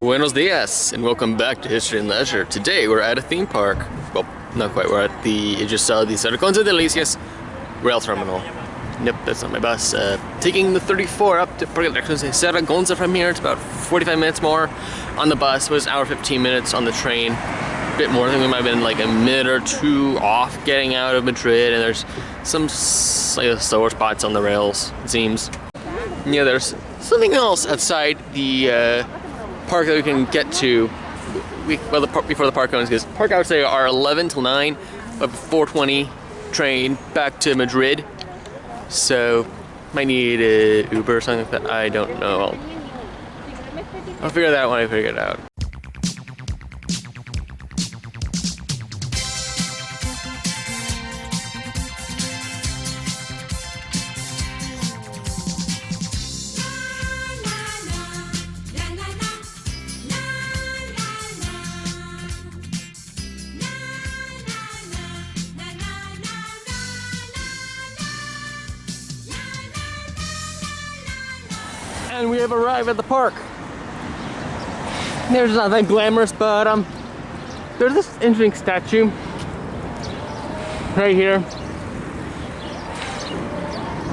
Buenos dias and welcome back to History and Leisure. Today we're at a theme park. Well, not quite. We're at the, you just saw the Zaragoza Delicias rail terminal. Nope, that's not my bus. Taking the 34 up to Parque de Attraciones de Zaragoza from here. It's about 45 minutes more on the bus. It was an hour 15 minutes on the train. A bit more. I think we might have been like a minute or two off getting out of Madrid, and there's some slower spots on the rails, it seems. Yeah, there's something else outside the park that we can get to before the park opens, because park hours today are 11 till 9, but 4:20 train back to Madrid. So might need an Uber or something like that. I don't know. I'll figure that out when I figure it out. And we have arrived at the park. There's nothing glamorous, but there's this interesting statue right here.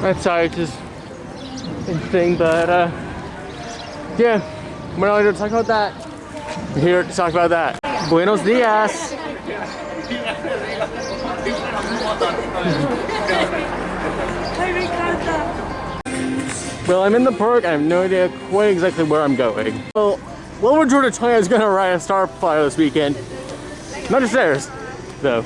Outside, which is interesting, but yeah, we're not here to talk about that. We're here to talk about that. Buenos dias. Well, I'm in the park. I have no idea quite exactly where I'm going. Well, we're Jordan Toya is going to ride a Starflyer this weekend. Not just theirs, though.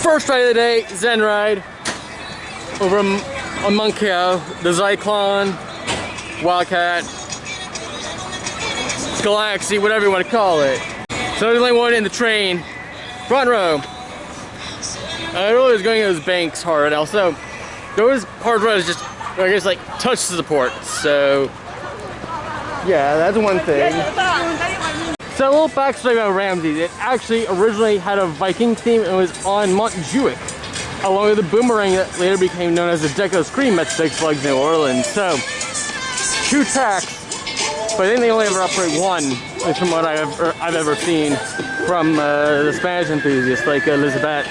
First ride of the day, Zen ride over on Moncayo, the Zyklon, Wildcat, Galaxy, whatever you want to call it. So there's only one in the train, front row. I really was going to those banks hard. Also, those hard rows just, I guess, like touch the support. So yeah, that's one thing. So a little backstory about Ramses. It actually originally had a Viking theme and was on Montjuic, along with the boomerang that later became known as the Deco's Cream at Six Flags New Orleans. So, 2 tracks, but I think they only ever operate one, at least from what I've ever seen from the Spanish enthusiasts like Elizabeth.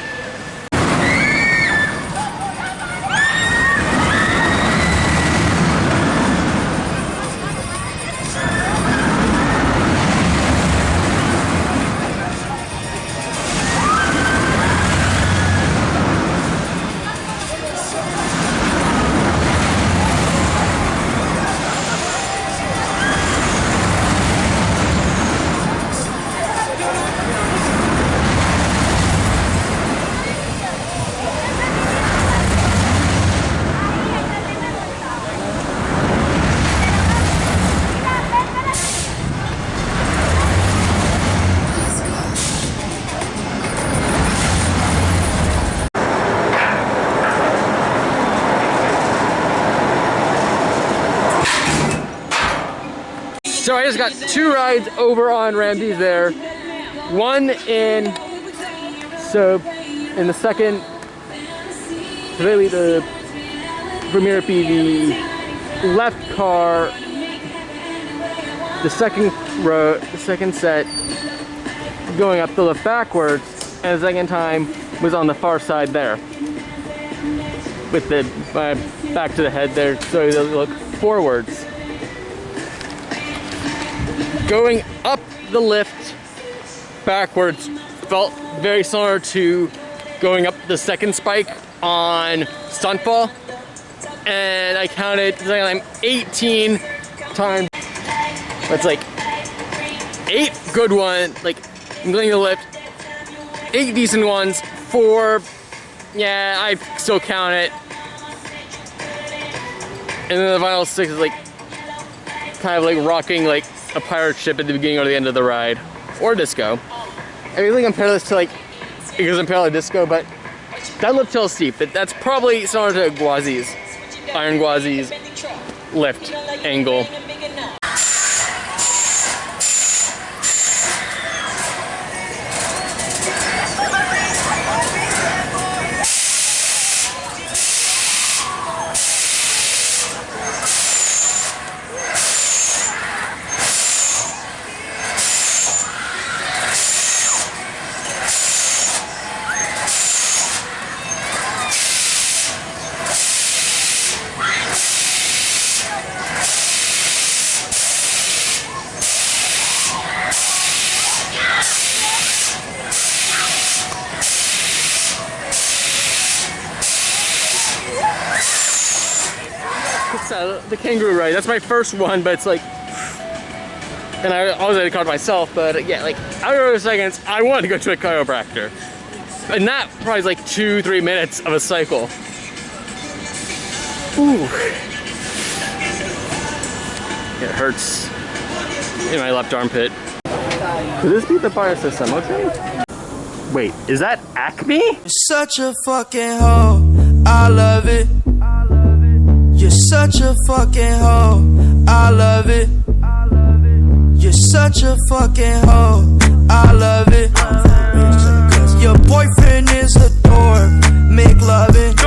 So I just got 2 rides over on Ramses there. One in the second, really the Premier P, the left car, the second row, the second set, going up the lift backwards, and the second time was on the far side there. With the back to the head there, so you look forwards. Going up the lift backwards felt very similar to going up the second spike on stuntball, and I counted I'm 18 times. That's like 8 good ones, like including the lift, 8 decent ones, 4, yeah, I still count it. And then the final 6 is like kind of like rocking like a pirate ship at the beginning or the end of the ride, or disco. I really compare this to like, it goes in parallel to disco, but that lift hill is steep. That's probably similar to Gwazi's, Iron Gwazi's lift angle. The kangaroo ride, that's my first one, but it's like, and I always had a car myself, but yeah, like after a seconds, I wanted to go to a chiropractor, and that probably is like 2-3 minutes of a cycle. Ooh, it hurts in my left armpit. Could this be the bar of Sesamo thing? Wait, is that Acme? You're such a fucking hoe, I love it. You're such a fucking hoe, I love it. You're such a fucking hoe, I love it. Your boyfriend is a dork, make loving.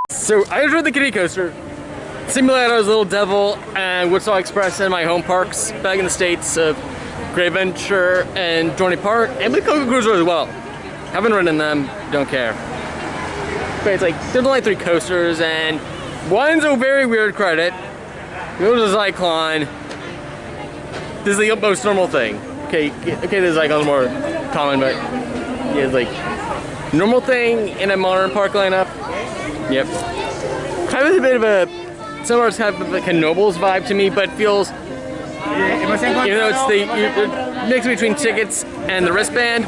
So I just rode the Kiddie coaster, Simulator's Little Devil, and Woodstock Express in my home parks back in the States of Great Adventure and Dorney Park, and with Coco Cruiser as well. Haven't ridden them, don't care. But it's like, there's only 3 coasters, and one's a very weird credit. The other's a Cyclone. This is the most normal thing. Okay, the Cyclone's more common, but yeah, it's like normal thing in a modern park lineup. Yep. Kind of a bit of a similar kind of like a Nobles vibe to me, but feels, even though it's the mix between tickets and the wristband,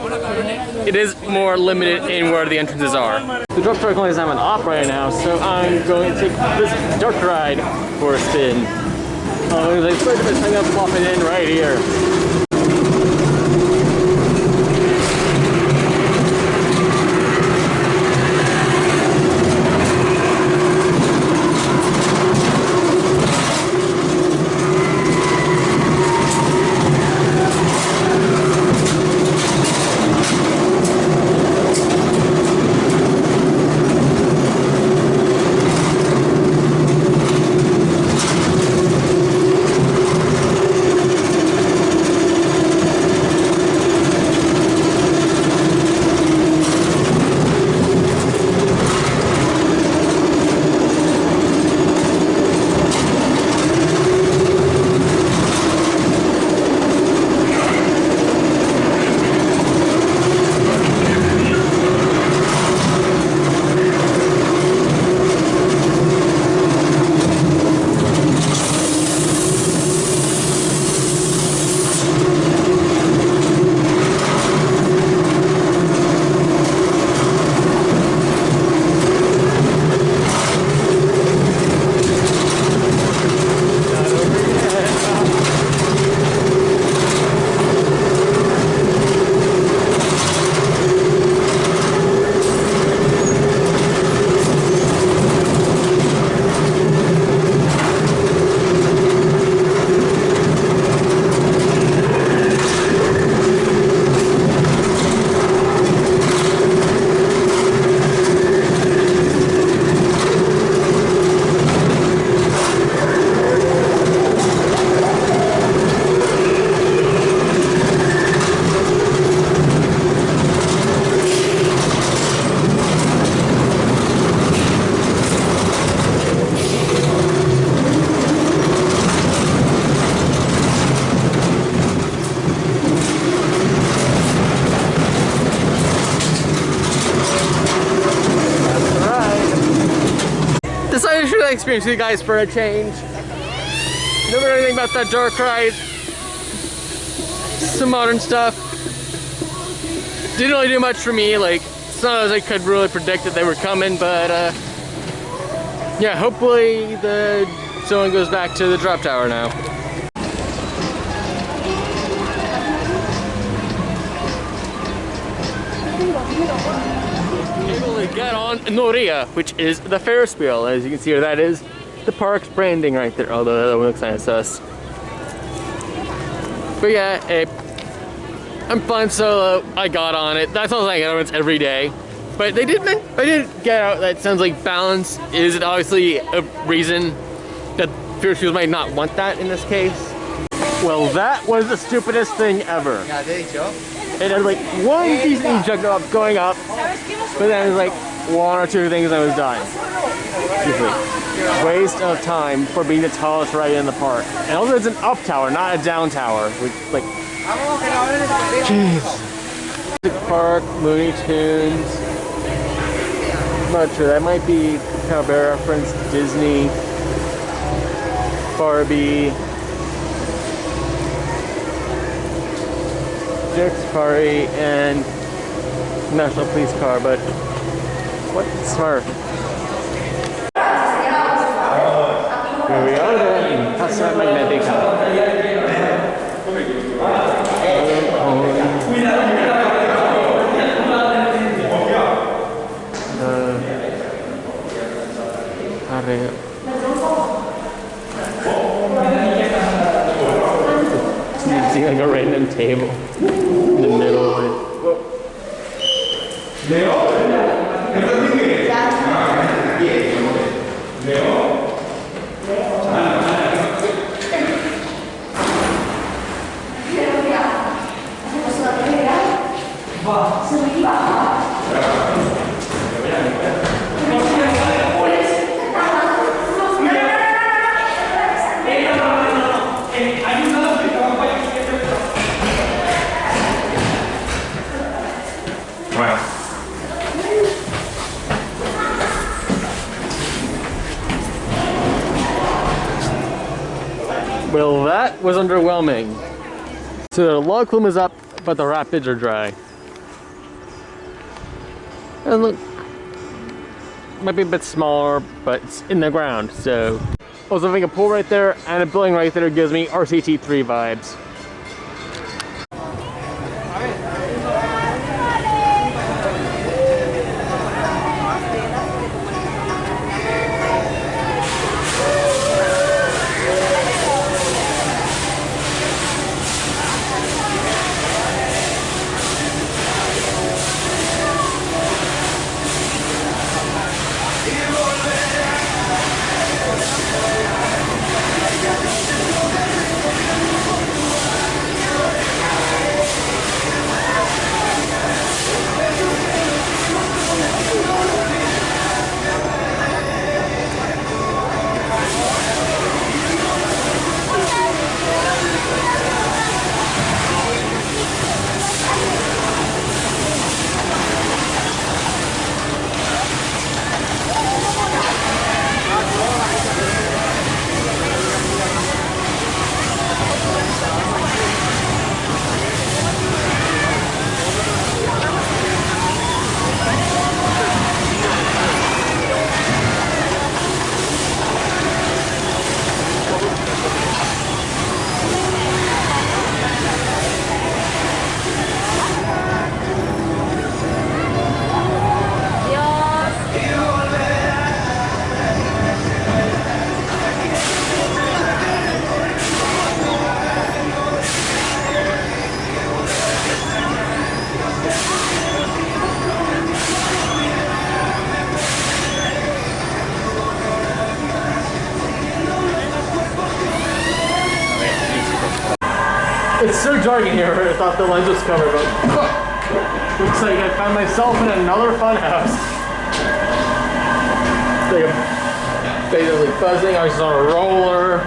it is more limited in where the entrances are. The drop truck only is having off right now, so I'm going to take this dark ride for a spin. There's a thing I'm plopping in right here. that experience with you guys for a change. Never heard anything about that dark ride. Some modern stuff. Didn't really do much for me. Like, it's not as I could really predict that they were coming, but yeah, hopefully someone goes back to the drop tower now. Able to get on Noria, which is the Ferris wheel. As you can see here, that is the park's branding right there, although that one looks kind of sus. But yeah, I'm flying solo. I got on it. That's all I get on it every day. But I did get out that sounds like balance is obviously a reason that Ferris wheels might not want that in this case. Well, that was the stupidest thing ever. It had like one decent eject up going up, but then it was like one or two things I was done. Waste of time for being the tallest ride in the park. And also it's an up tower, not a down tower. Which, like, jeez. Park, Looney Tunes. I'm not sure, that might be Cowbear reference, Disney, Barbie, Jerk Safari, and National Police Car, but what Smurf? Here we are then, Casa Magnetica. You see like a random table in the middle of it. Well, that was underwhelming. So the log flume is up, but the rapids are dry. And look, might be a bit smaller, but it's in the ground, so. Also having a pool right there and a building right there gives me RCT3 vibes. It's so dark in here, I thought the lens was covered, but looks like I found myself in another fun house. It's like basically buzzing, I was on a roller.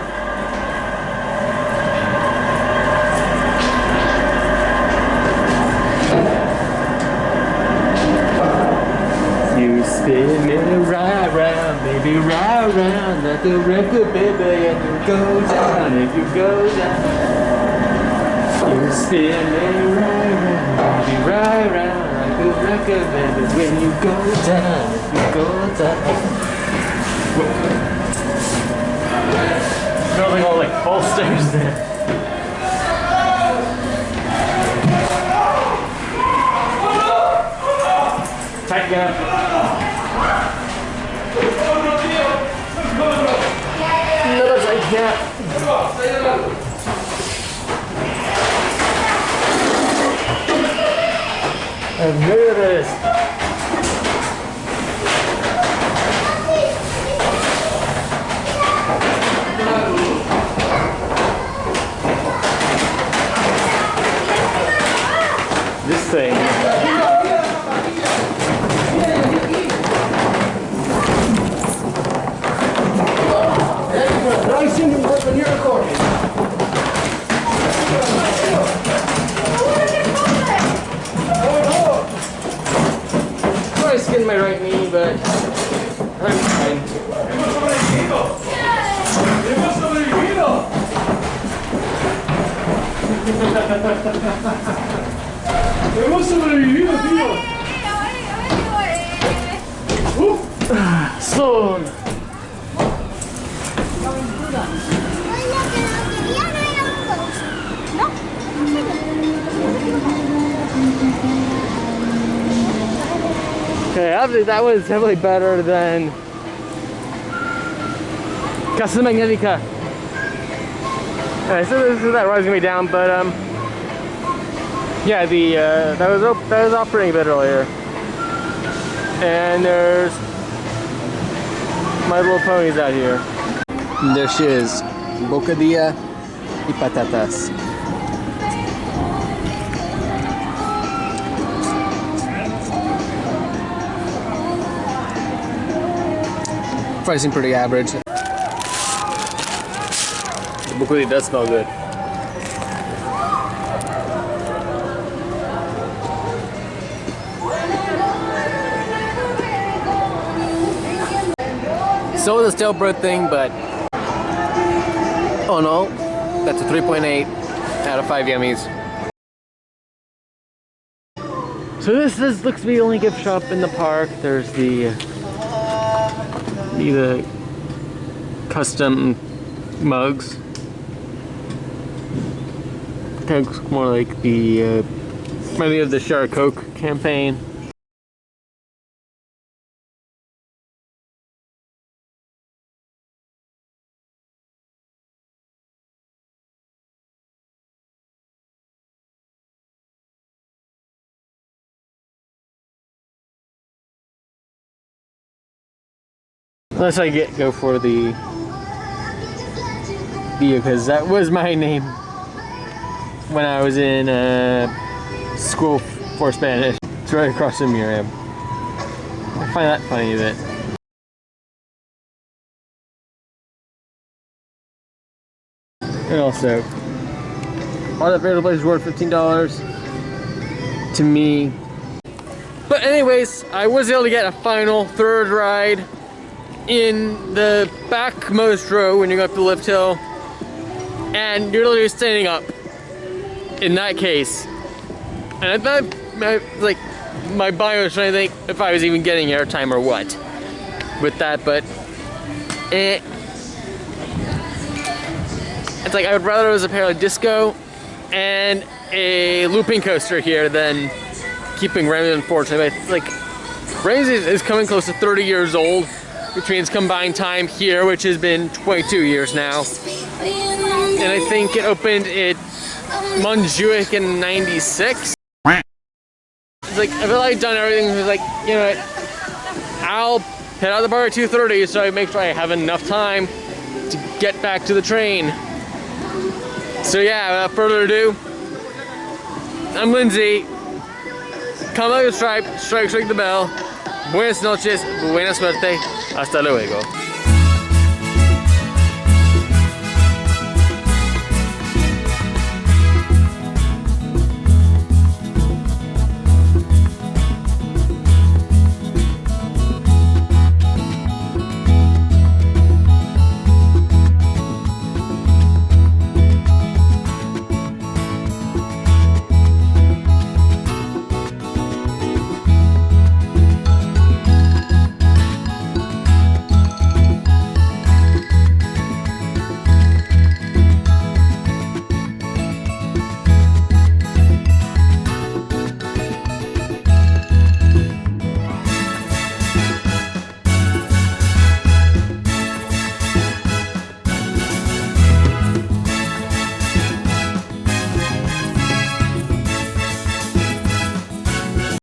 You spin me right round, baby, right round. like a record, baby, and you go down, if you go down, you spin me right round, like a record, baby, when you go down, if you go down. Building all like false stairs there. Tighten up. No, I can't. I'm nervous. This thing. I skinned my right knee, but I'm fine. Hemos sobrevivido, tío. Sloan. Okay, obviously that was definitely better than Casa Magnetica. I said this is that rising me down, but yeah, the that was operating a bit earlier. And there's My Little Ponies out here. And there she is, bocadilla y patatas. Pricing pretty average. The bocadilla does smell good. So the stale bread thing, but oh no, that's a 3.8 out of 5 yummies. So this looks to be the only gift shop in the park. There's the custom mugs. Kind of looks more like the maybe of the Share a Coke campaign. Unless I go for the Vida, because that was my name when I was in school for Spanish. It's right across from here. I find that funny a bit. And also, all that variable place is worth $15 to me. But anyways, I was able to get a final third ride in the backmost row when you go up the lift hill, and you're literally standing up in that case. And I thought, like, my bio was trying to think if I was even getting airtime or what with that, but it's like I would rather it was a pair of disco and a looping coaster here than keeping Ramses, unfortunately. But like, Ramses is coming close to 30 years old, which means combined time here, which has been 22 years now. And I think it opened at Montjuic in '96. It's like, I feel like I've done everything. It's like, you know what, I'll head out the bar at 2:30 so I make sure I have enough time to get back to the train. So yeah, without further ado, I'm Lindsay. Comment, subscribe, strike the bell. Buenas noches, buena suerte, hasta luego.